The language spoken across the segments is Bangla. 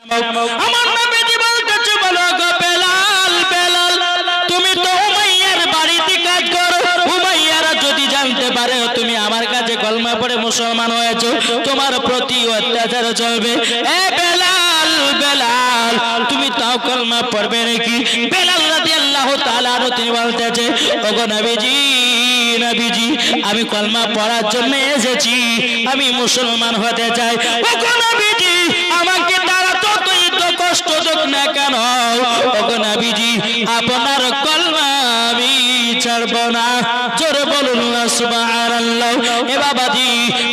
আমার নবীজি বলতেছে, বলো গো বেলাল, বেলাল তুমি তো উমাইয়ার বাড়িতে কাজ করো। উমাইয়ারা যদি জানতে পারে তুমি আমার কাছে কলমা পড়ে মুসলমান হয়েছো, তোমার প্রতি অত্যাচার চলবে। এ বেলাল, বেলাল তুমি তাও কলমা পড়বে নাকি? বেলাল রাদিয়াল্লাহু তাআলা আনহু তিনি বলতেছে, ওগো নবীজি, নবীজি আমি কলমা পড়ার জন্য এসেছি, আমি মুসলমান হতে চাই। ওগো নবীজি আমাকে তারা যতই তো কষ্ট দেখ না কেন, ওগো নবীজি আপনার কলমা আমি ছাড়ব না। জোরে বলুন না সুবহানাল্লাহ। এ বাবাজি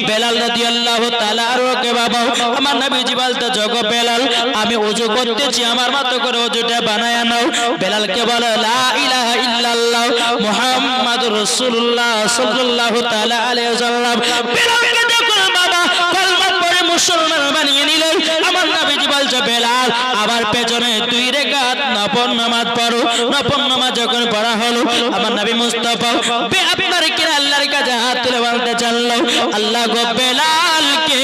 বেলাল রাদিয়াল্লাহু তাআলা আরকে বাবা আমার নবীজি বলতেছে, ওগো বেলাল আমি ওযু করতেছি, আমার মতো করে ওযুটা বানায়া নাও। বেলালকে বলে লা ইলাহা ইল্লাল্লাহ মুহাম্মাদুর রাসূলুল্লাহ সাল্লাল্লাহু তাআলা আলাইহি ওয়াসাল্লাম। বেলালকে দেখুন বাবা কলমা পড়ে মুসলমান বানিয়ে নিল। আমার নবীজি বলছে, বেলাল আমার পেছনে 2 রাকাত নফল নামাজ পড়ো। নফল নামাজ যখন পড়া হলো, আমার নবী মুস্তাফা আপনার কি আল্লাহর কাছে হাত তুলে বলতে চাইল, আল্লাহ গো বেলালকে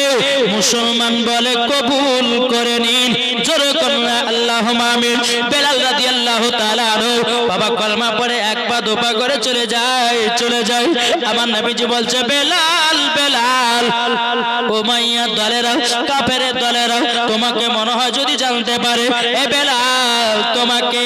মুসলমান বলে কবুল করে নিন। জোরে করুন আল্লাহুম্মা আমিন। বেলাল রাদিয়াল্লাহু তাআলা আনহু বাবা কলমা পড়ে 1 পা 2 পা করে চলে যায়, চলে যায়। আমার নবীজি বলছে, বেলাল, বেলাল উমাইয়া দলেরা, কাফেরের দলেরা তোমাকে মনে হয় যদি জানতে পারে, এ বেলাল তোমাকে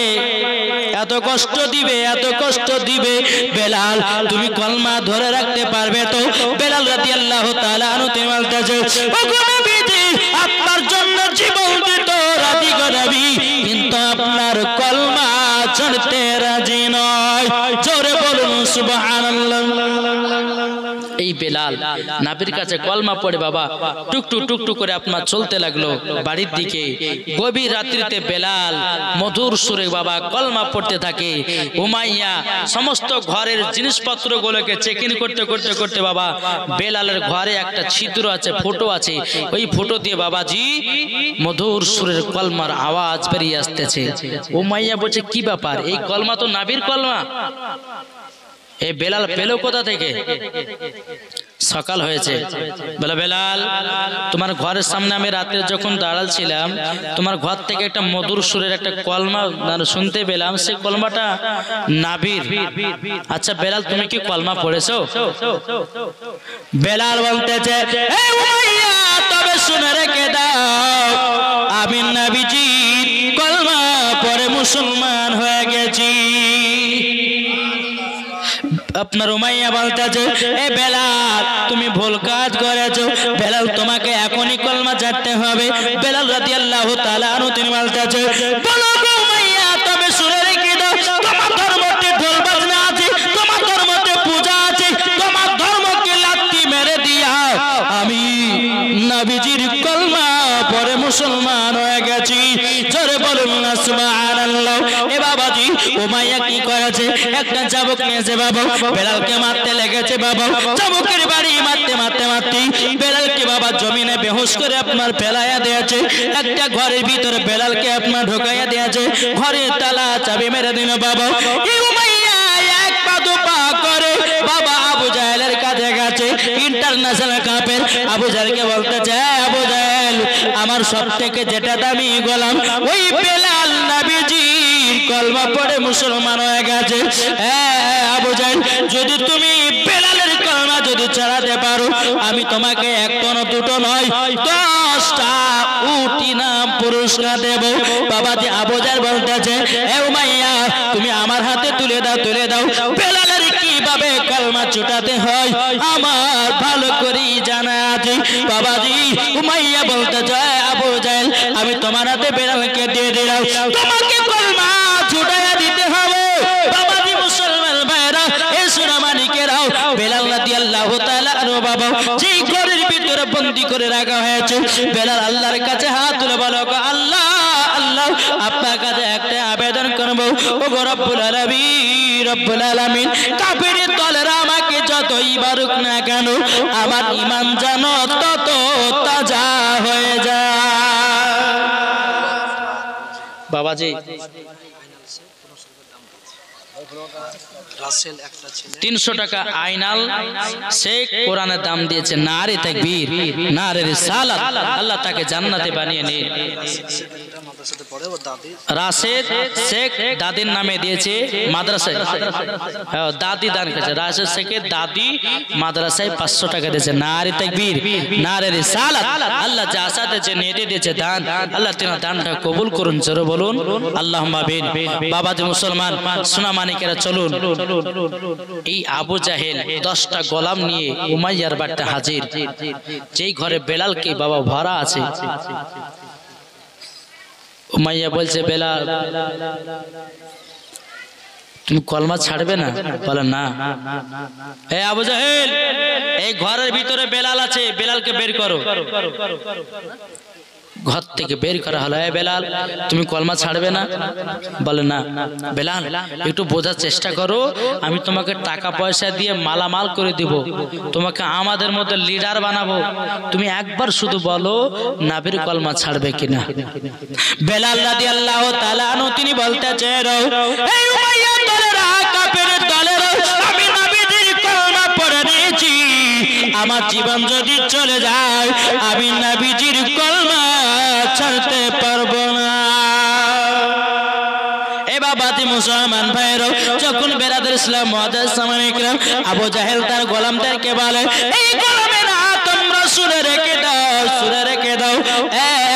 এত কষ্ট দিবে, এত কষ্ট দিবে। বেলাল তুমি কলমা ধরে রাখতে পারবে তো? বেলাল রাদিয়াল্লাহু তাআলা আনহু তিনি বলতেছে, ওগো নবীজি আপনার জন্য জীবন দিতে রাজি গো নবী, কিন্তু আপনার কলমা ছাড়তে রাজি নয়। জোরে বলুন সুবহানাল্লাহ। এই বেলাল নবীর কাছে কলমা পড়ে বাবা টুকটুক টুকটুক করে আপনার চলতে লাগলো বাড়ির দিকে। গভীর রাত্রিতে বেলাল মধুর সুরে বাবা কলমা পড়তে থাকে। উমাইয়া সমস্ত ঘরের জিনিসপত্রগুলোকে চেক ইন করতে করতে করতে বাবা বেলালের ঘরে একটা ছিদ্র আছে, ফুটো আছে, ওই ফুটো দিয়ে বাবাজি মধুর সুরের কলমার আওয়াজ বেরিয়ে আসতেছে। উমাইয়া বলছে, কি ব্যাপার, এই কলমা তো নবীর কলমা, এই বেলাল পেলো কোথা থেকে? সকাল হয়েছে, বলে বেলাল তোমার ঘরের সামনে আমি রাতে যখন দাঁড়ালছিলাম, তোমার ঘর থেকে একটা মধুর সুরের একটা কলমা শুনতে পেলাম, সেই কলমাটা নবীর। আচ্ছা বেলাল তুমি কি কলমা পড়েছো? বেলাল বলতেছে, এ উমাইয়া তবে শুনে রেখে দাও, আমি নবীজির কলমা পড়ে মুসলমান হয়ে গেছি। আপনার উমাইয়া বলতেছে, এ বেলাল তুমি ভুল কাজ করেছো, বেলাল তোমাকে এখনই কলমা ছাড়তে হবে। বেলাল রাদিয়াল্লাহু তাআলা আনহু তিনি বলতেছে, বলো গো উমাইয়া তবে শুনে রেখে দাও, তোমার ধর্মতে ঢোল বাজনা আছে, তোমার ধর্মতে পূজা আছে, তোমার ধর্মকে লাথি মেরে দিয়া আমি নবীজির কলমা পড়ে মুসলমান হয়ে গেছি। জোরে বলুন না সুবহানাল্লাহ। এ বাবাজি উমাইয়া কি করেছে, একটা চাবুক নিয়েছে বাবা, বেলালকে মারতে লেগেছে বাবা। চাবুকের বাড়ি মারতে মারতে মারতে বেলালকে বাবা জমিনে বেহুশ করে আপনার ফেলাইয়া দিয়েছে। একটা ঘরের ভিতরে বেলালকে আপনার ঢোকাইয়া দিয়েছে, ঘরের তালা চাবি মেরে দিল বাবা। এই উমাইয়া 1 পা 2 পা করে বাবা আবু জাহেলের কাছে গেছে, ইন্টারন্যাশনাল কাপের আবু জাহেলকে বলতেছে, আবু জাহেল আমার সবথেকে যেটা দামি গোলাম ওই বেলাল নবীজির কলমা পড়ে মুসলমান হয়ে গেছে। আবু জাহেল যদি তুমি বেলালের কলমা যদি ছাড়াতে পারো, আমি তোমাকে 1টা না 2টো নয় 10টা উটি নাম পুরস্কার দেব। বাবাজি আবু জাহেল বলতেছে, এ উমাইয়া তুমি আমার হাতে তুলে দাও, তুলে দাও, বেলালের কিভাবে কলমা ছুটাতে হয় আমার ভালো করেই জানা আছে। বাবাজি উমাইয়া বলতেছে, আবু জাহেল আমি তোমার হাতে বেলালকে দিয়ে দিলাম, তোমাকে কলমা ছুটাইয়া দিতে হবে। বাবাজি মুসলমান ভাইরা এ সুনামানিকেরাও, বেলাল রাদিয়াল্লাহু তাআলা আনহু বাবা যেই ঘরের ভিতরে বন্দী করে রাখা হয়েছে, বেলাল আল্লাহর কাছে হাত তুলে বলো, আল্লাহ আল্লাহ আপনার কাছে একটা আবেদন করব, ওগো রব্বুল আলামিন, রব্বুল আলামিন কাফেরের দলেরা আমাকে যতই মারুক না কেন আমার ঈমান যেন তত তাজা হয়ে যায়। বাবাজি 300 টাকা আইনাল শেখ কোরআনের দাম দিয়েছে। নারে তাকবীর, নারে রিসালাত। আল্লাহ তাকে জান্নাতে বানিয়ে নিন। রাশেদ শেখ দাদির নামে দিয়েছে মাদ্রাসায়, দাদি দান করেছে। রাশেদ শেখের দাদি মাদ্রাসায় 500 টাকা দিয়েছে। নারে তাকবীর, নারে রিসালাত। আল্লাহ যা আশা দিয়েছে নিয়ে দিয়েছে দান, আল্লাহ তিনার দানটা কবুল করুন। জোরে বলুন আল্লাহুম্মা আমিন। বাবাজি মুসলমান সোনা মানিকেরা চলুন। এই আবু জাহেল 10টা গোলাম নিয়ে উমাইয়ার বাড়িতে হাজির। যেই ঘরে বেলালকে বাবা ভরা আছে, উমাইয়া বলছে বেলাল তুমি কলমা ছাড়বে না? বলে না। হে আবু জাহেল, এই ঘরের ভিতরে বেলাল আছে, বেলালকে বের করো। ঘর থেকে বের করা হলো। এ বেলাল তুমি কলমা ছাড়বে না? বলে না। বেলাল একটু বোঝার চেষ্টা করো, আমি তোমাকে টাকা পয়সা দিয়ে মালামাল করে দিব, তোমাকে আমাদের মধ্যে লিডার বানাবো, তুমি একবার শুধু বলো নবীর কলমা ছাড়বে কিনা। বেলাল রাদিয়াল্লাহু তাআলা আনহু তিনি বলতেছেন, এই উমাইয়া দলেরা, কাফেরের দলেরা, আমি নবীর কলমা পড়ে নিয়েছি, আমার জীবন যদি চলে যায় আমি নবীজির কলমা ছাড়তে পারবো না। এ বাবাজি মুসলমান ভাইরা, যখন বেরাদর ইসলাম মুআজ্জাজ সামানে কিরাম আবু জাহেল তার গোলামদেরকে বলে, এই গোলামেরা তোমরা শুনে রেখে দাও, শুনে রেখে দাও,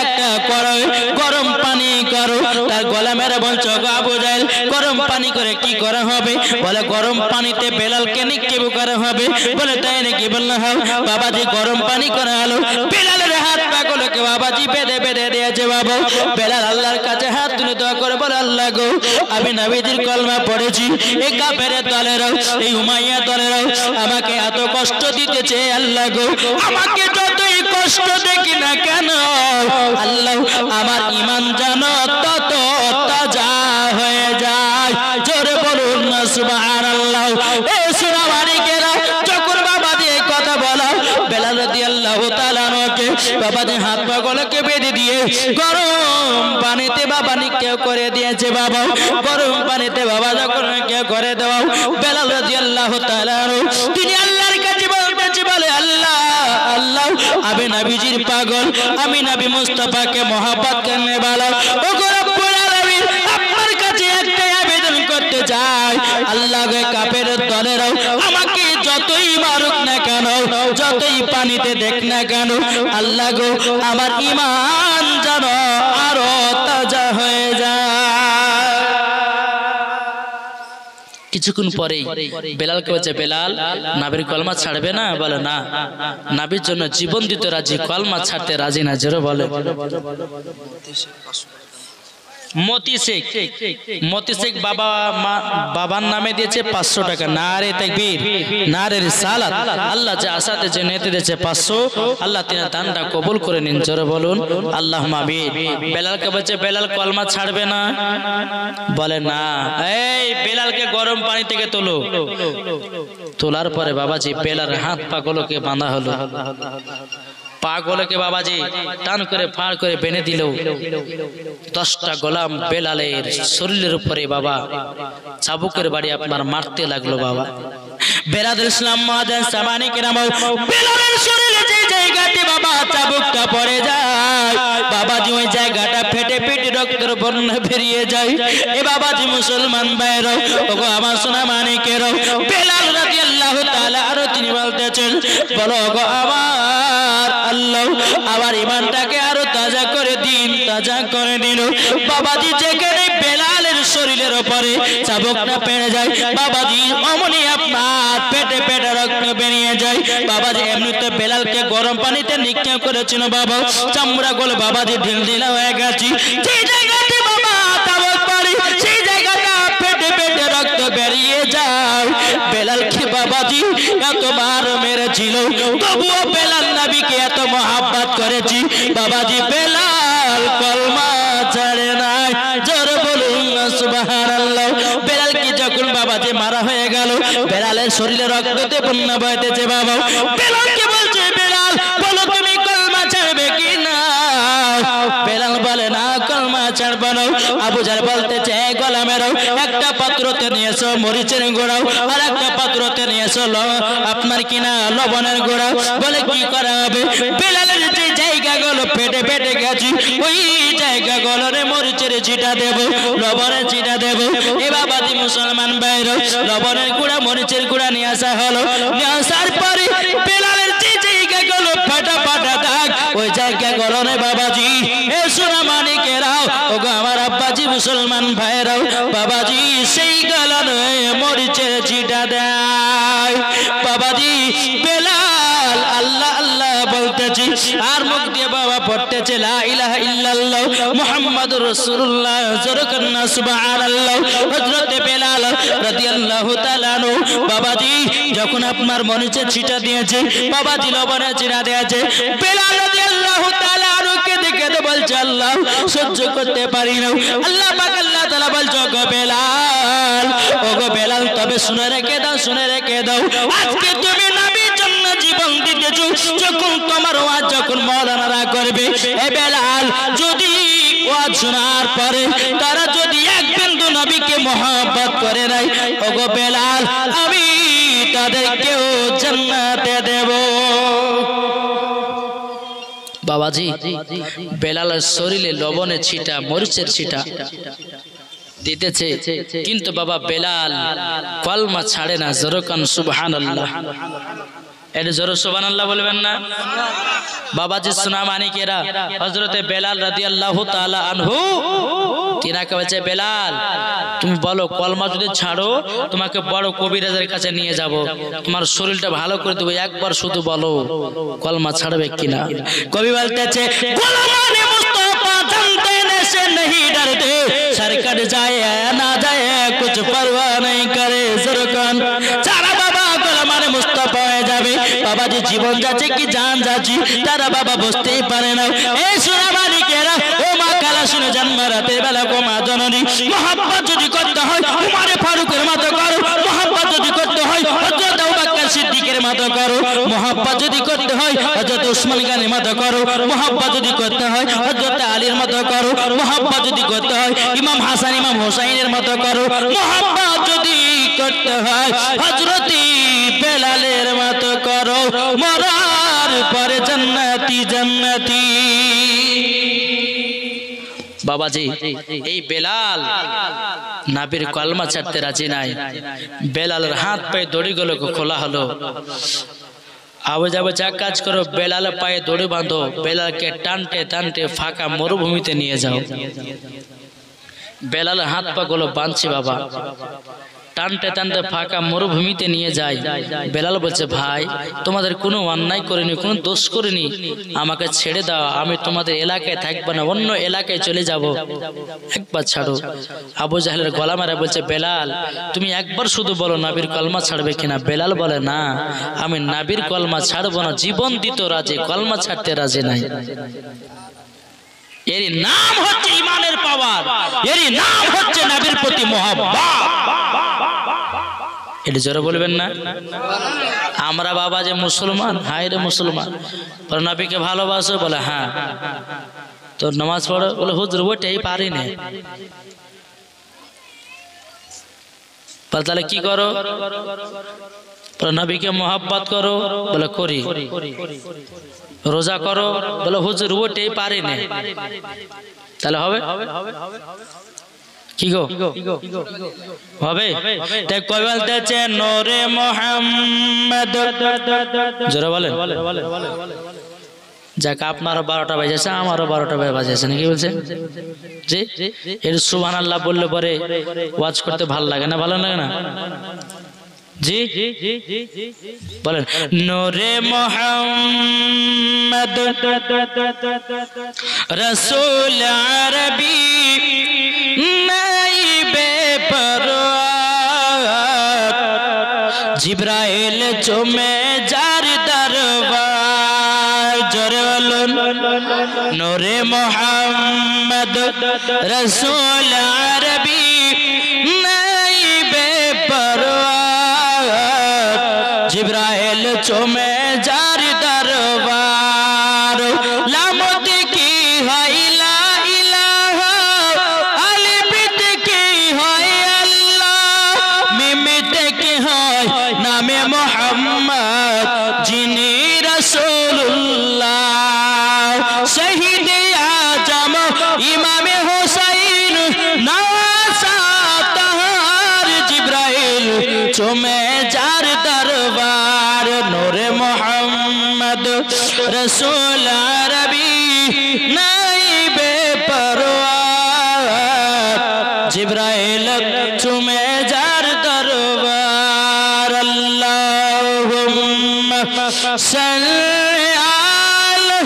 একটা করো গরম পানি করো। তার গোলামেরা বলছে, আবু জাহেল গরম পানি করে কি করা হবে? বলে গরম পানিতে বেলালকে নিক্ষেপ করা হবে। বলে তাই নাকি? বললাম হ্যাঁ। বাবাজি গরম পানি করা হলো, বেলালের হাত পা গুলোকে বাবাজি বেঁধে বেঁধে দিয়েছে। বাবা বেলাল আল্লাহর কাছে হাত তুলে দোয়া করে বলে, আল্লাহ গো আমি নবীজির কলমা পড়েছি, এই কাফেরের দলেরাও, এই উমাইয়া দলেরাও আমাকে এত কষ্ট দিতেছে, আল্লাহ গো আমাকে যতই কষ্ট দেখি না কেন আল্লাহ আমার ঈমান যেন তত তাজা হয়ে যায়। জোরে বলুন না সুবহানাল্লাহ। এই সোনা মানিকেরা, যখন বাবাজি এই কথা বলা, বেলাল রাদিয়াল্লাহু তাআলা আনহুকে বাবাজি হাত পা গুলোকে বেঁধে দিয়ে গরম পানিতে বাবা নিক্ষেপ করে দিয়েছে। বাবা গরম পানিতে বাবা যখন নিক্ষেপ করে দেওয়া, বেলাল রাদিয়াল্লাহু তাআলা আনহু তিনি আল্লাহর কাছে বলতেছে, বলে আল্লাহ আল্লাহ আমি নবীজির পাগল, আমি নবী মুস্তাফাকে মহব্বত করনে वाला, ও রব্বুল আলামিন আপনার কাছে একটা আবেদন করতে চাই, আল্লাহ গে কাফেরের দলেরাও আমাকে যতই মারুক না কেন, যতই পানিতে দেখ না কেন, আল্লাহ গো আমার ঈমান যেন আরো তাজা হয়ে যায়। কিছুক্ষণ পরেই বেলালকে বলছে, বেলাল নবীর কলমা ছাড়বে না? বলে না। নবীর জন্য জীবন দিতে রাজি, কলমা ছাড়তে রাজি না। জোরে বলে। মতি শেখ, মতি শেখ বাবার নামে দিয়েছে 500 টাকা। নারে তাকবীর, নারে রিসালাত। আল্লাহ যে আশাতে যে নেতে দিয়েছে 500, আল্লাহ তিনি দানটা কবুল করে নিন। জোরে বলুন আল্লাহুম্মা আমিন। বেলালকে বলছে, বেলাল কলমা ছাড়বে না? বলে না। এই বেলালকে গরম পানি থেকে তোলো। তোলার পরে বাবাজি বেলালের হাত পা গুলোকে বাঁধা হলো। পা গুলোকে বাবাজি টান করে ফাড় করে বেঁধে দিল। 10টা গোলাম বেলালের শরীরের উপরে বাবা চাবুকের বাড়ি আপনার মারতে লাগলো। বাবা বেরাদর ইসলাম মুআজ্জাজ সামানি কিরাম, বেলালের শরীরে যে জায়গাতে বাবা চাবুকটা পড়ে যায়, বাবাজি ওই জায়গাটা ফেটে ফেটে রক্তের বন্যা বেরিয়ে যায়। এ বাবাজি মুসলমান ভাইরা, ওগো আমার সোনা মানিকেরা, বেলাল রাদিয়াল্লাহু তাআলা আরো তিনি বলতেছেন, বলো গো আমার আল্লাহ আমার ঈমানটাকে আরো তাজা করে দিন, তাজা করে দিন। বাবাজি যেখানে বেলালের শরীরের উপরে চাবুকটা পেড়ে যায়, বাবাজি অমনি আপনার পেটে পেটে রক্ত বেরিয়ে যায়। বাবাজি এমনিতে বেলালকে গরম পানিতে নিক্ষেপ করেছিল, বাবা চামড়া গুলো বাবাজি ঢিলঢিলা হয়ে গেছে। যে জায়গাতে বাবা চাবুক পড়ে সেই জায়গাটা পেটে পেটে রক্ত বেরিয়ে যায়। বেলালকে বাবাজি এতবার মেরেছিল, তবুও বেলাল নবীকে এত মহব্বত করেছি, বাবাজি বেলাল কলমা ছাড়ে নাই। জোরে বলুন সুবহানাল্লাহ। বেলালকে যখন বাবাজি মারা হয়ে গেল, বেলালের শরীরে রক্ততে বন্যা বইতেছে। বাবা বেলালকে বলছে, বেলাল বলো তুমি কলমা ছাড়বে কি না? বেলাল বলে না, কলমা ছাড়বো না। আবু জাহেল বলতেছে গোলামের একটা পাত্রতে নিয়েছো মরিচের গুঁড়ো আর একটা পাত্রতে নিয়েছো আপনার কিনা লবণের গুঁড়ো, বলে কি করা হবে? বেলালের যে জায়গাগুলো ফেটে ফেটে গেছে ওই জায়গাগুলোরে মরিচের চিটা দেব, লবণের চিটা দেব। এ বাবাজি মুসলমান ভাইরা, লবণের গুঁড়া মরিচের গুঁড়া নিয়ে আসা হলো। নিয়ে আসার পরে বেলালের যে জায়গাগুলো ফাটা ফাটা দাগ ওই জায়গাগুলো রে বাবাজি এ সোনা মানিকেরাও ওগো আমার আব্বাজি মুসলমান ভাইরাও বাবাজি সেই গালানো মরিচের চিটা দেয়। বাবাজি বেলাল আল্লাহ আল্লাহ বলতেছি আর মুখ দিয়ে বাবা পড়তেছে লা ইলাহা ইল্লাল্লাহ মুহাম্মাদুর রাসূলুল্লাহ জরকান্না সুবহানাল্লাহ। হযরত বেলাল রাদিয়াল্লাহু তাআলা আনহু বাবাজি যখন আপনার মরিচের চিটা দিয়েছে, বাবাজি লবণের চিটা দিয়েছে, বেলাল রাদিয়াল্লাহু তাআলা আনহুকে দেখে তো বলছে আল্লাহ সহ্য করতে পারি না। আল্লাহ পাক আল্লাহ তাআলা বলছে গো বেলাল, ও গো বেলাল তবে শুনে রেখে দাও, শুনে রেখে দাও, আজকে তুমি নবীর জন্য জীবন দিতেছো, যখন তোমার ওয়াজ যখন মাওলানারা করবে এ বেলাল যদি ওয়াজ শোনার পরে তারা যদি এক বিন্দু নবীকে মহব্বত করে নাই, ও গো বেলাল আমি তাদেরকেও জান্নাতে দেব। বাবাজি বেলালের শরীরে লবণের ছিটা মরিচের ছিটা দিতেছে, কিন্তু বাবা বেলাল কলমা ছাড়ে না। জোরকান সুবহানাল্লাহ, এটা জোরে সুবহানাল্লাহ বলবেন না? বাবাজি সোনা মানিকেরা হযরতে বেলাল রাদিয়াল্লাহু তাআলা আনহু তিনাকে বলছে বেলাল তুমি বলো কলমা যদি ছাড়ো তোমাকে বড় কবিরাজের কাছে নিয়ে যাব, তোমার শরীরটা ভালো করে দেবো, একবার শুধু বলো কলমা ছাড়বে কিনা। কবি বলতেছে গোলামানে মুস্তাফা জানতে নেশে नहीं डरते सरकट जाए ना जाए कुछ परवाह नहीं करे जरकान सारा बाबा গোলামানে মুস্তাফা হয়ে যাবে। বাবাজি জীবন যাচ্ছে কি জান যাচ্ছে তারা বাবা বুঝতেই পারে না। এই সোনা মানিকেরা ও মা কালা শুনে জন্ম রাতের বেলা গো মা জননী মহব্বত যদি করতে হয় উমারে ফারুকের মতো করো, মহব্বত যদি করতে হয় হযরত আবু বকর সিদ্দিকের মতো করো, মহব্বত যদি করতে হয় হযরত উসমান গনির মতো করো, মহব্বত যদি করতে হয় হযরত আলীর মতো করো, মহব্বত যদি করতে হয় ইমাম হাসান ইমাম হুসাইনের মতো করো, মহব্বত যদি করতে হয় হযরত বেলালের মতো করো, মরার পরে জান্নাতি জান্নাতি। বাবাজি এই বেলাল নবীর কলমা ছাড়তে রাজি নাই। বেলালের হাত পায়ে দড়িগুলো খোলা হলো। আবু যাবে যা কাজ করো বেলালের পায়ে দড়ি বাঁধো, বেলালকে টানতে টানতে ফাঁকা মরুভূমিতে নিয়ে যাও। বেলালের হাত পা গুলো বাঁধছে বাবা, টানতে টানতে ফাঁকা মরুভূমিতে নিয়ে যায়। বেলাল বলছে ভাই তোমাদের কোনো অন্যায় করিনি, কোনো দোষ করিনি, আমাকে ছেড়ে দাও, আমি তোমাদের এলাকায় থাকবো না, অন্য এলাকায় চলে যাব, একবার ছাড়ো। আবু জাহেলের গলা মারা বলছে বেলাল তুমি একবার শুধু বলো নবীর কলমা ছাড়বে কিনা। বেলাল বলে না আমি নবীর কলমা ছাড়বো না, জীবন দিতে রাজি, কলমা ছাড়তে রাজি নাই। এরই নাম হচ্ছে ঈমানের পাওয়ার, এরই নাম হচ্ছে নবীর প্রতি মহব্বত। এটা জোরে বলবেন না? আমরা বাবা যে মুসলমান, হায় রে মুসলমান, নবীকে ভালোবাসো, বলে হ্যাঁ। তো নামাজ পড়ো, বলে হুজুর ওইটাই পারি না। তাহলে কি করো? নবীকে মোহাব্বত করো, বলে করি। রোজা করো, বলে হুজুর ওইটাই পারি না। তাহলে হবে কি গো? হবে? তাই কই বলতেছে নূরে মুহাম্মদ, জোরে বলেন। যাক আপনারও 12টা বাজেছে, আমারও 12টা বাজেছে, নাকি বলছেন? জি এর সুবহানাল্লাহ বললে পরে ওয়াজ করতে ভালো লাগে না? ভালো লাগে না? জি বলেন নূরে মুহাম্মদ রাসূল আরবী নাইবে পরওয়ার জিবরাইল চুমে যার দরবার। জোরে বলুন নূরে মুহাম্মদ রাসূল আরবী নাইবে পরওয়ার জিবরাইল চুমে যার দরবার। লামত কি হয় লা ইলাহা চুমে যার দরবার নূরে মোহাম্মদ রসূল আরবি নাই বেপরওয়ার জিবরাইল চুমে যার দরবার আল্লাহুম্মা সাল্লি আলা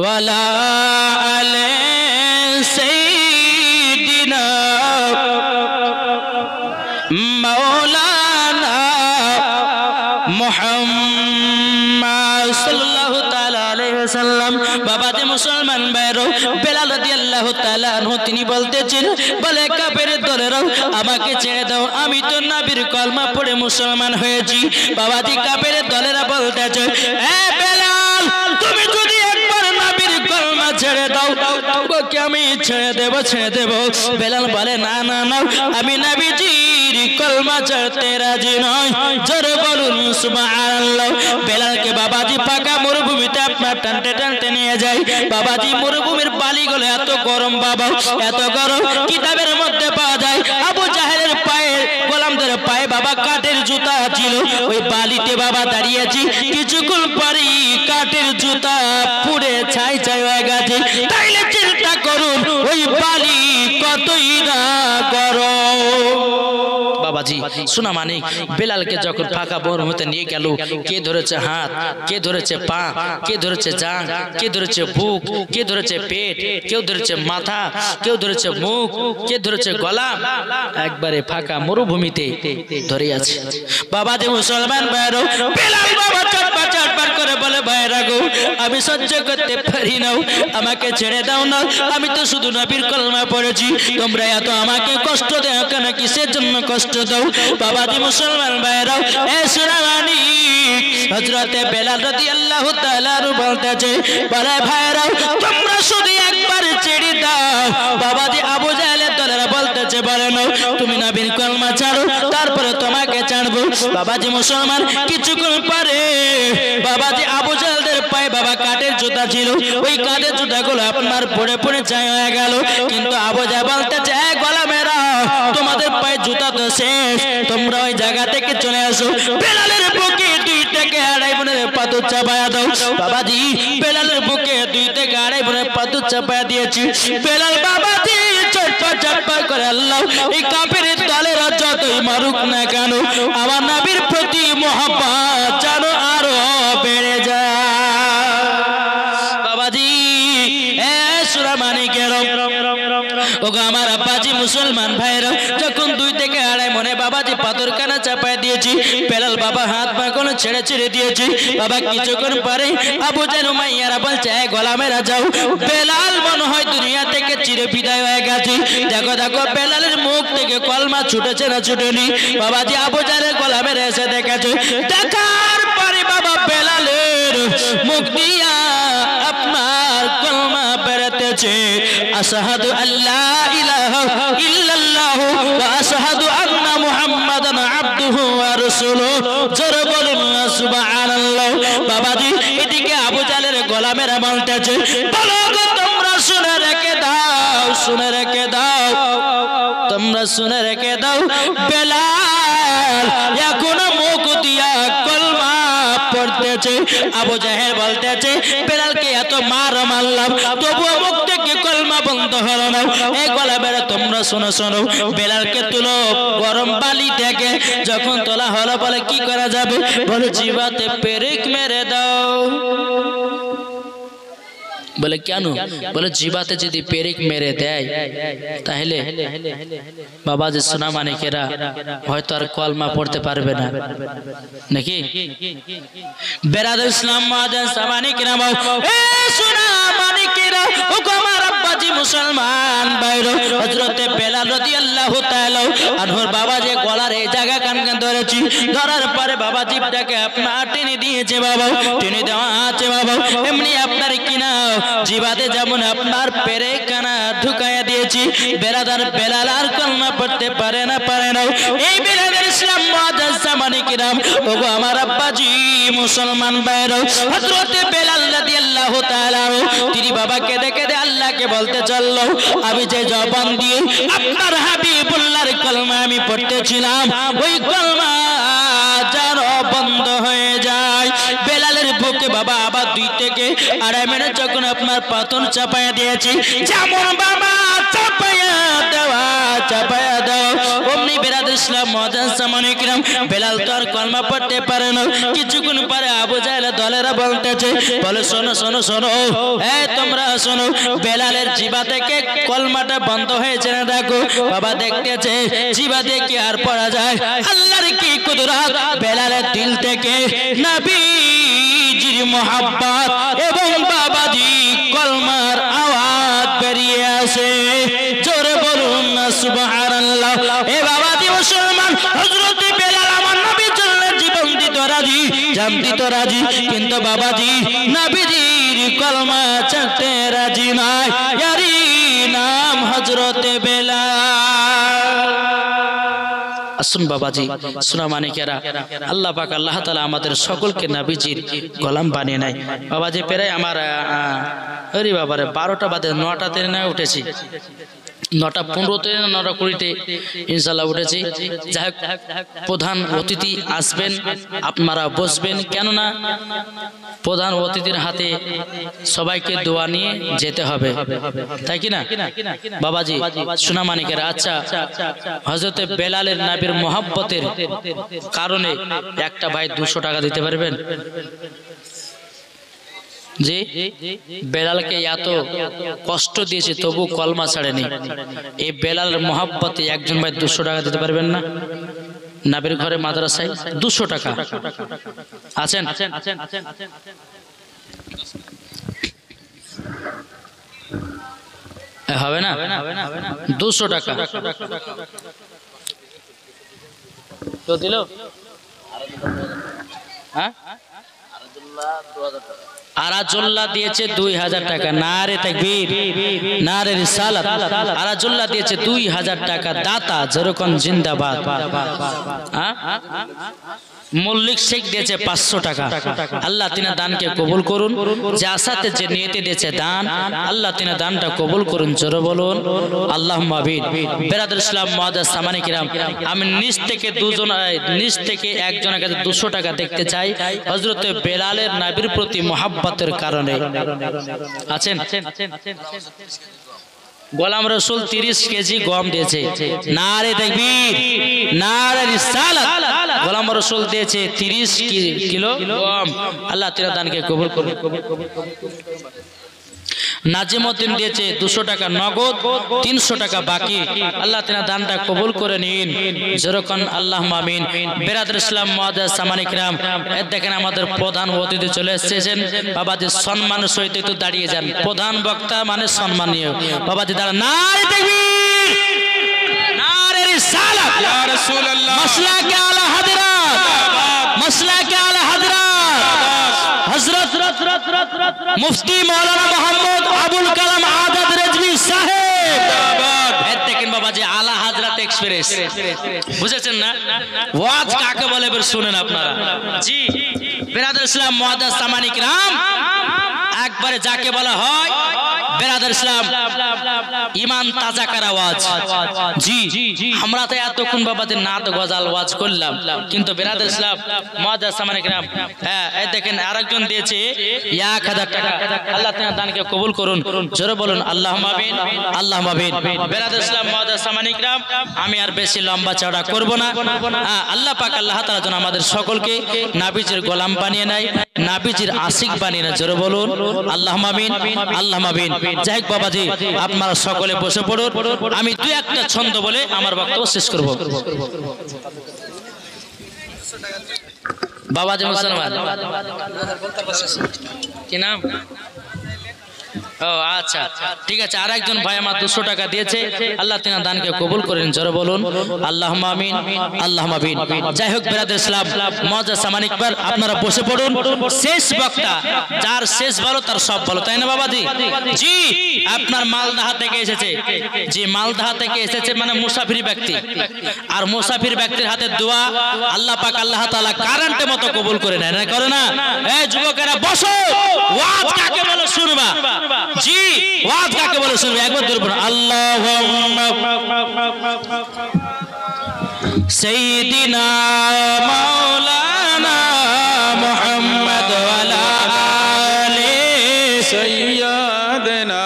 ওয়ালা আলি সাইয়্যিদিনা মাওলানা মুহাম্মদ সাল্লাল্লাহু তাআলা আলাইহি ওয়াসাল্লাম। বাবাজি মুসলমান ভাইরা, বেলাল রাদিয়াল্লাহু তাআলা আনহু তিনি বলতেছেন, বলে কাফেরের দলেরাও আমাকে ছেড়ে দাও, আমি তো নবীর কলমা পড়ে মুসলমান হয়েছি। বাবাজি কাফেরের দলেরা বলতেছে, এ বেলাল তুমি যদি একবার নবীর কলমা ছেড়ে দাও ওকে আমি ছেড়ে দেব। বেলাল বলে, না না না, আমি নবীজির কলমা ছাড়তে রাজি নই। জোরে বলুন সুবহানাল্লাহ। বেলালকে বাবাজি পাকা মরুভূমিতে আপনার টানতে টানতে নিয়ে যায়। বাবাজি মরুভূমির বালিগুলো এত গরম, বাবা এত গরম, কিতাবের মধ্যে পাওয়া যায় আবু জাহেলের পায়ে, গোলামদের পায়ে বাবা কাঠের জুতা ছিল। ওই বালিতে বাবা দাঁড়িয়েছি, কিছুক্ষণ পরেই কাঠের জুতা পুড়ে ছাই ছাই হয়ে গেছে। তাইলে চিন্তা করুন ওই বালি কতই না গরম। বাবাজি শোনা মানে বেলালকে যখন ফাঁকা মরুভূমিতে নিয়ে গেল, কে ধরেছে হাত, কে ধরেছে পা, কে ধরেছে জাং, কে ধরেছে বুক, কে ধরেছে পেট, কেউ ধরেছে মাথা, কেউ ধরেছে মুখ, কে ধরেছে গলা, একবারে ফাঁকা মরুভূমিতে ধরে আছে। বাবাজি মুসলমান ভাইরা, বেলাল বাবা চটপট করে বলে, ভাইরা গো আমি সহ্য করতে পারি না, আমাকে ছেড়ে দাও না, আমি তো শুধু নবীর কলমা পড়েছি, তোমরা এত আমাকে কষ্ট দাও কেন, কিসের জন্য কষ্ট দাও? বাবাজি মুসলমান ভাইরা, এ সুরামানি হযরতে বেলাল রাদিয়াল্লাহু তাআলা বলতেছে, বলে ভাইরা তোমরা শুধু একবার ছেড়ে দাও। বাবাজি আবু জাহেলের দলেরা বলতেছে, বলে না তুমি নবীর কলমা ছাড়ো, তারপরে তোমাকে ছাড়বো। বাবাজি মুসলমান কিছুক্ষণ পরে বাবাজি আবু জাহেলদের পায়ে বাবা কাঠের জুতা ছিল, ওই কাঠের জুতাগুলো আপনার পড়ে পড়ে ছাই হয়ে গেল। কিন্তু আবু জাহেল বলতেছে, এ গোলামেরা তোমাদের পায়ে জুতা তো শেষ, তোমরা ওই জায়গা থেকে চলে আসো। বেলালের বুকে 2 থেকে 2.5 বোনের পাথর চাপায়া দাও। বাবাজি বেলালের বুকে 2 থেকে 2.5 বোনের পাথর চাপায়া দিয়েছি। বেলাল বাবাজি চটপট করে, আল্লাহ এই কাফেরের দলেরা যতই মারুক না কেন, আমার নবীর প্রতি মহব্বত যেন আরো বেড়ে যায়। বাবাজি এ সূরা মানিকের ওগো আমার আব্বাজি মুসলমান ভাইরা, যখন 2 থেকে 2.5 মনে বাবাজি পাথর কানা চাপায় দিয়েছি, বেলাল বাবা হাত পা কোনো ছেড়ে দিয়েছি। বাবা কিছুক্ষণ পরে আবু জাহেল উমাইয়ারা বলছে, এ গোলামেরা যাও, বেলাল মনে হয় দুনিয়া থেকে চিরে বিদায় হয়ে গেছে। দেখো বেলালের মুখ থেকে কলমা ছুটেছে না ছুটেনি। বাবাজি আবু জাহেলের গোলামেরা এসে দেখেছে, দেখার পরে বাবা বেলালের মুখ দিয়া আপনার কলমা বেরোতেছে, আশহাদু আল্লা ইলাহা ইল্লাল্লাহ ওয়া আশহাদু আন্না মুহাম্মাদান আবদুহু ওয়া রাসূলুহু। জোরে বলুন সুবহানাল্লাহ। বাবাজি এদিকে আবু জাহেলের গোলামেরা বলতেছে, বলো গো তোমরা শুনে রেখে দাও, শুনে রেখে দাও, তোমরা শুনে রেখে দাও, বেলাল এখনো মুখ দিয়া কলমা পড়তেছে। আবু জাহেল বলতেছে, বেলালকে এত মারলাম তবুও মুখ থেকে কলমা বন্ধ হলো না। এই গোলামেরা তোমরা শোনো, বেলালকে তুলো গরম বালি থেকে। যখন তোলা হলো বলে কি করা যাবে, বলে জিভাতে পেরেক মেরে দাও। বলে কেন? বলে জিভাতে যদি পেরেক মেরে দেয় তাহলে বাবা যে সোনা মানিকেরা হয়তো আর কলমা পড়তে পারবে না, নাকি? বেরাদর ইসলাম মাদান সামানিকেরা, এ সোনা মানিকেরা, ও আমার আব্বাজি মুসলমান ভাইরা, হযরতে বেলাল রাদিয়াল্লাহু তাআলা আনহুর বাবা যে গলার এই জায়গা কান ধরেছি, ধরার পরে বাবা জিভটাকে আপনার টেনে দিয়েছে, বাবা টেনে দেওয়া আছে বাবা, এমনি আপনার কিনা জিভাতে যেমন আপনার পেরেক কানা ঢুকাইয়া দিয়েছি। বেরাদার বেলাল আর কলমা পড়তে পারে না। এই বেরাদার ইসলাম মুআজ্জাজ সামানিকেরাম, ওগো আমার আব্বাজি মুসলমান ভাইরা, হযরতে বেলাল রাদিয়াল্লাহু রাদিয়াল্লাহু তাআলা তিনি বাবা কেঁদে কেঁদে আল্লাহকে বলতে চললো, আমি যে জবান দিয়ে আপনার হাবিবুল্লাহর কলমা আমি পড়তেছিলাম, ওই কলমা যেন বন্ধ হয়ে যায়। বেলালের বুকে বাবা আবার 2 থেকে 2.5 মিনিট যখন আপনার পাথর চাপায়া দিয়েছি, যেমন বাবা চাপায়া দেওয়া অমনি বেরাদুল ইসলাম মুআজ্জাজ সামানে কিরাম, বেলাল তো আর কলমা পড়তে পারে না। কিছুক্ষণ পরে আবু জাহেল দলেরা বলতেছে, বলে শোনো শোনো শোনো, এই তোমরা শোনো, বেলালের জিবা থেকে কলমাটা বন্ধ হয়েছে না দেখো। বাবা দেখতেছে জিবা দিয়ে কি আর পড়া যায়, আল্লাহর কি কুদরত, বেলালের দিল থেকে নবীজির মোহাব্বত এবং বাবাজি কলমার আওয়াজ বেরিয়ে আসে। জোরে বলুন না সুবহানাল্লাহ। এ বাবাজি মুসলমান, হযরত বেলাল আমার নবীর জন্য জীবন দিতে রাজি, জান দিতে রাজি, কিন্তু বাবাজি নবীজির কলমা চাকতে রাজি নয়। ইয়ারি নাম হযরত বেলাল। আসুন বাবাজি সোনা মানিকেরা, আল্লাহ পাক আল্লাহ তাআলা আমাদের সকলকে নবীজির গোলাম বানিয়ে নেয়। বাবাজি প্রায় আমার আরে বাবারে 12টা বাজে, 9টাতে না উঠেছি, 9:15-তে 9:20-তে ইনশাআল্লাহ উঠেছি। যাই হোক, প্রধান অতিথি আসবেন, আপনারা বসবেন, কেননা প্রধান অতিথির হাতে সবাইকে দোয়া নিয়ে যেতে হবে, তাই কি না বাবাজি সোনা মানিকের? আচ্ছা, হযরত বেলালের নবীর মোহাব্বতের কারণে একটা ভাই 200 টাকা দিতে পারবেন? যে বেলালকে এত কষ্ট দিয়েছে তবু কলমা ছাড়েনি, এই বেলালের মোহাব্বতে একজন ভাই 200 টাকা দিতে পারবেন না? নবীর ঘরে মাদ্রাসায় 200 টাকা আছেন? হবে না? 200 টাকা তো দিল। হ্যাঁ, আরাজুল্লাহ দিয়েছে 2000 টাকা। নারে তাকবীর, নারে রিসালাত। আরাজুল্লাহ দিয়েছে 2000 টাকা। দাতা যেরকম জিন্দাবাদ। মল্লিক শেখ দিয়েছে 500 টাকা। আল্লাহ তিনা দানকে কবুল করুন। যে আশাতে যে নিয়তে দিয়েছে দান, আল্লাহ তিনা দানটা কবুল করুন। জোরে বলুন আল্লাহুম্মা আমিন। বেরাদুল ইসলাম মুআজ্জাজ সামানে কিরাম, আমি নিজ থেকে একজনের কাছে 200 টাকা দেখতে চাই, হযরত বেলালের নবীর প্রতি মোহাব্বতের কারণে। আছেন? গোলাম রসুল 30 কেজি গম দিয়েছে। নারে তাকবীর, নারে রিসালাত। গোলাম রসুল দিয়েছে 30 কিলো গম। আল্লাহ তাআলা দানকে কবুল করুন। নাজিমউদ্দিন দিয়েছে 200 টাকা নগদ, 300 টাকা বাকি। আল্লাহ তাআলা দানটা কবুল করে নিন। যেরকম আল্লাহুম্মা আমিন। বেরাদুল ইসলাম মুআজ্জাজ সামানে কিরাম, দেখেন আমাদের প্রধান অতিথি চলে এসেছেন। বাবাজি সম্মানের সহিত একটু দাঁড়িয়ে যান। প্রধান বক্তা মানে সম্মানীয়। বাবাজি দাঁড়ান। নারে তাকবীর, নারে রিসালাত। ইয়া রাসূলুল্লাহ। মাসলাকে আলা হাজরাত, মাসলাকে আলা হাজরাত হযরত মুফতি মাওলানা মোহাম্মদ আবুল কালাম আজাদ রেজভী সাহেব। দেখেন বাবাজি আলা হাজরাত এক্সপ্রেস, বুঝেছেন না? ওয়াজ কাকে বলে এবার শুনেন আপনারা। জি বেরাদুল ইসলাম মুআজ্জাজ সামানে কিরাম, একবারে যাকে বলা হয় বেরাদুল ইসলাম ঈমান তাজা করা ওয়াজ। জি আমরা তো এতক্ষণ বাবাদের নাত গজাল ওয়াজ করলাম, কিন্তু বেরাদুল ইসলাম মুআজ্জাজ সামানে কিরাম, হ্যাঁ এই দেখেন আরেকজন দিয়েছে 1000 টাকা। আল্লাহ তাআলা দানকে কবুল করুন। জোরে বলুন আল্লাহুম্মা আমিন, আল্লাহুম্মা আমিন। বেরাদুল ইসলাম মুআজ্জাজ সামানে কিরাম, আমি আর বেশি লম্বা চওড়া করব না। আল্লাহ পাক আল্লাহ তাআলা যেন আমাদের সকলকে নবীজির গোলাম বানিয়ে নেয়, নবীজির আশিক বানিয়ে নেয়। জোরে বলুন আল্লাহুম্মা আমিন, আল্লাহুম্মা আমিন। যাই হোক বাবাজি আপনারা সকলে বসে পড়ুন। আমি 2-1টা ছন্দ বলে আমার বক্তব্য শেষ করব। বাবাজি মুসলমান কি নাম? ও আচ্ছা ঠিক আছে। আর একজন ভাই আমার 200 টাকা দিয়েছে, আল্লাহ তিনার দানকে কবুল করেন, জোরে বলুন আল্লাহুম্মা আমিন আল্লাহুম্মা আমিন। যাই হোক বিরাদর ইসলাম মওয়াজ্জা সামানিকবার আপনারা বসে পড়ুন। শেষ বক্তা যার শেষ ভালো তার সব ভালো, তাই না বাবাজি? জি আপনার মালদাহা থেকে এসেছে, জি মালদাহা থেকে এসেছে মানে মুসাফির ব্যক্তি, আর মুসাফির ব্যক্তির হাতে দোয়া আল্লাহ পাক আল্লাহ তাআলা কারেন্টের মতো কবুল করে নেয়, না করে না? এই যুবকেরা বসো, ওয়াজ কাকে বলে শুনবা? জি ওয়াজ কাকে বলে শুনবে? একবার ধরে পড়ো আল্লাহুম্মা সাইয়্যিদিনা মাওলানা মুহাম্মদ ওয়া আলা আলি سيدنا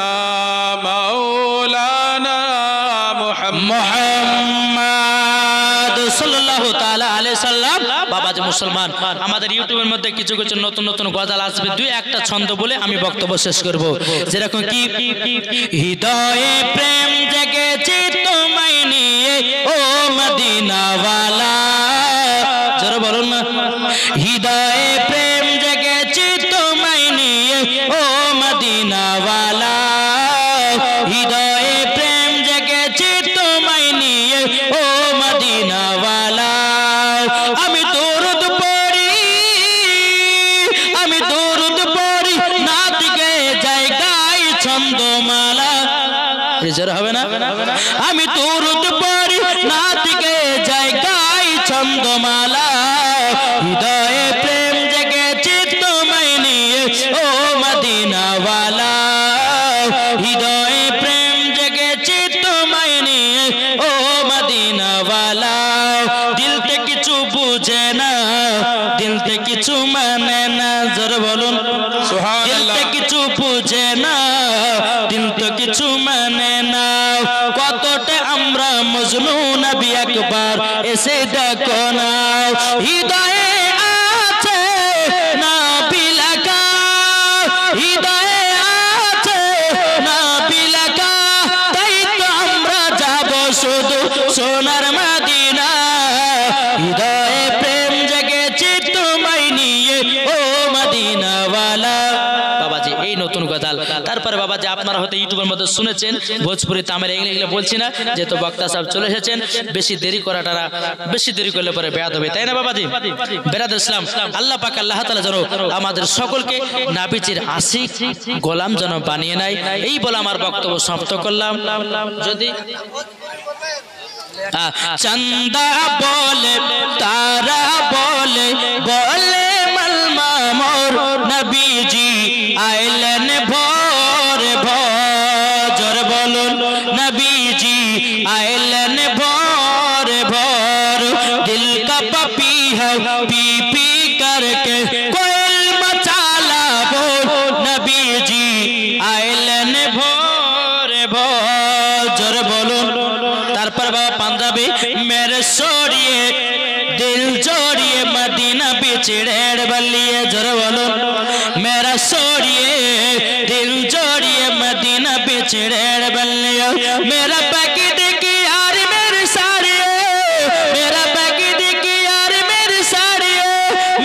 مولانا মুহাম্মদ সাল্লাল্লাহু তাআলা আলাইহি সাল্লাম। বাবাজি মুসলমান আমাদের ইউটিউবের মধ্যে কিছু কিছু নতুন নতুন গজল আসবে, দুই একটা ছন্দ বলে আমি বক্তব্য শেষ করব। যেরকম কি হৃদয়ে প্রেম জেগেছে তোমায় নিয়ে ও মদিনাওয়ালা, জোরে বলুন না। হৃদয়ে প্রেম জেগেছে তোমায় নিয়ে ও মদিনাওয়ালা, হৃদয়ে প্রেম জেগেছে তোমায় নিয়ে ও মদিনাওয়ালা। আমি দরুদ পড়ি, আমি দরুদ পড়ি নাত গেয়ে জায়গায় ছন্দমালা, রেজার হবে না? আমি দরুদ পড়ি নাত গেয়ে জায়গায় ছন্দমালা, হৃদয়ে প্রেম জেগেছে তোমায় নিয়ে ও মদিনাওয়ালা, হৃদয়ে প্রেম জেগেছে তোমায় নিয়ে ও মদিনাওয়ালা। দিল তে কিছু বুঝে না, দিল তে কিছু মানে না, জোরে বলুন দিল তে কিছু বুঝে না, দিল তো কিছু মানে না। কতটা আমরা মজনু, নবী একবার এসে দেখো না। হৃদয়ে আছে নবী লেখা, হৃদয়ে আছে নবী লেখা, তাই তো আমরা যাব শুধু সোনার মদিনা। হৃদয়ে প্রেম জেগেছে তোমায় নিয়ে ও মদিনাওয়ালা। বাবাজি এই নতুন গজল। তারপরে বাবাজি আপনারা হয়তো ইউটিউবের মধ্যে শুনেছেন ভোজপুরি তামিল এগুলো বলছি না, যেহেতু বক্তা সাহেব চলে এসেছেন, বেশি দেরি করাটা, বেশি দেরি করলে পরে বেয়াদ হবে, তাই না বাবাজি? বিরাদর ইসলাম আল্লাহ পাক আল্লাহ তাআলা যেন আমাদের সকলকে নাবিজির আশিক গোলাম যেন বানিয়ে নেয়, এই বলে আমার বক্তব্য সমাপ্ত করলাম। যদি চন্দা বলে তারা বলে বলে মলমা মোর নবীজি আইলেন ভোর ভোর, জোরে বলুন নবীজি আইলেন ভোর ভোর। দিল का पपी है पी पी करके कोयल मचाला बोल, नबीजी आइलन भोर भोर, जोर बोलूं। तारपर बाबा पंजाबी मेरे सोड़िए दिल जोड़िए मदीना बिछड़ेड़ बल्लिए, जोर बोलूं। मेरा सोड़िए दिल जोड़िए मदीना बिछड़ेड़ बल्लिए, मेरा बाकी देखी यार मेरी साड़ी, मेरा बाकी देखी यार मेरी साड़ी,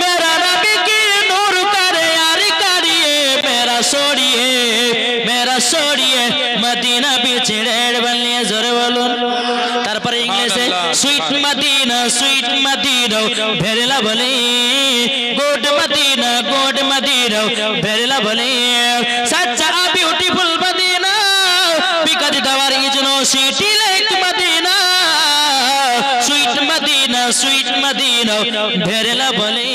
मेरा नबी की नूर करे यार करिए, मेरा सोड़िए मदीना बिछड़ेड़ बल्लिए, जोर बोलूं। তারপরে ইংলিশে সুইট মদিনা ভেরেলা বলে, গুড মদিনা ভেরেলা বলে, such a beautiful Medina because there is no city like Medina, sweet Medina ভেরেলা বলে।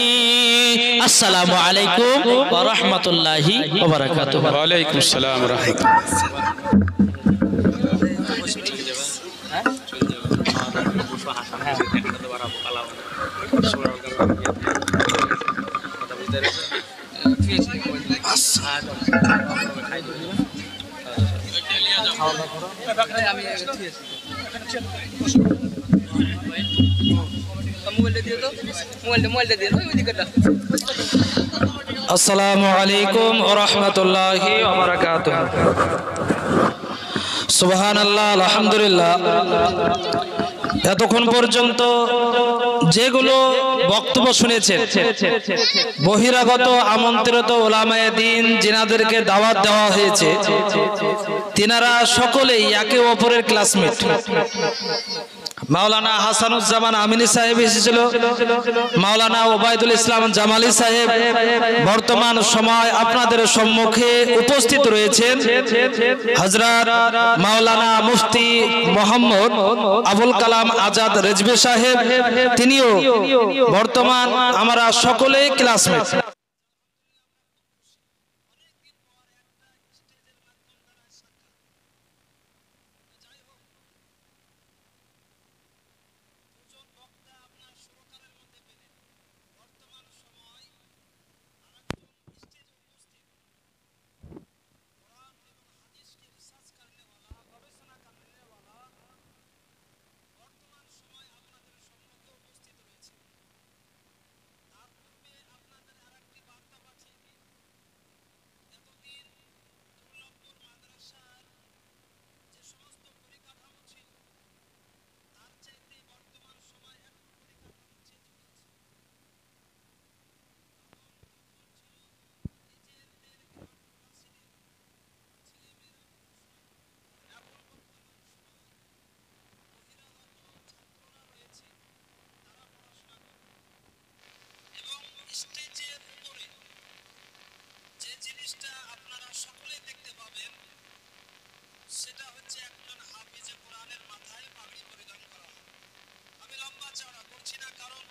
আসসালামু আলাইকুম ওয়া রাহমাতুল্লাহি ওয়া বারাকাতুহু। ওয়া আলাইকুম আসসালাম ওয়া আসসালামু আলাইকুম ওয়া রাহমাতুল্লাহি ওয়া বারাকাতুহু। সুবহানাল্লাহ, আলহামদুলিল্লাহ। এতক্ষণ পর্যন্ত যেগুলো বক্তব্য শুনেছেন, বহিরাগত আমন্ত্রিত ওলামায়ে দ্বীন যিনাদেরকে দাওয়াত দেওয়া হয়েছে, তিনারা সকলেই একে অপরের ক্লাসমেট। মাওলানা হাসানুজ্জামান আমিনী সাহেব এসেছিল, মাওলানা ওবায়দুল ইসলাম জামালি সাহেব বর্তমান সময় আপনাদের সম্মুখে উপস্থিত রয়েছেন। হযরত মাওলানা মুফতি মোহাম্মদ আবুল কালাম আজাদ রেজভী সাহেব, তিনিও বর্তমান আমরা সকলেই ক্লাসমেট। আমি লম্বা চওড়া করছি না, কারণ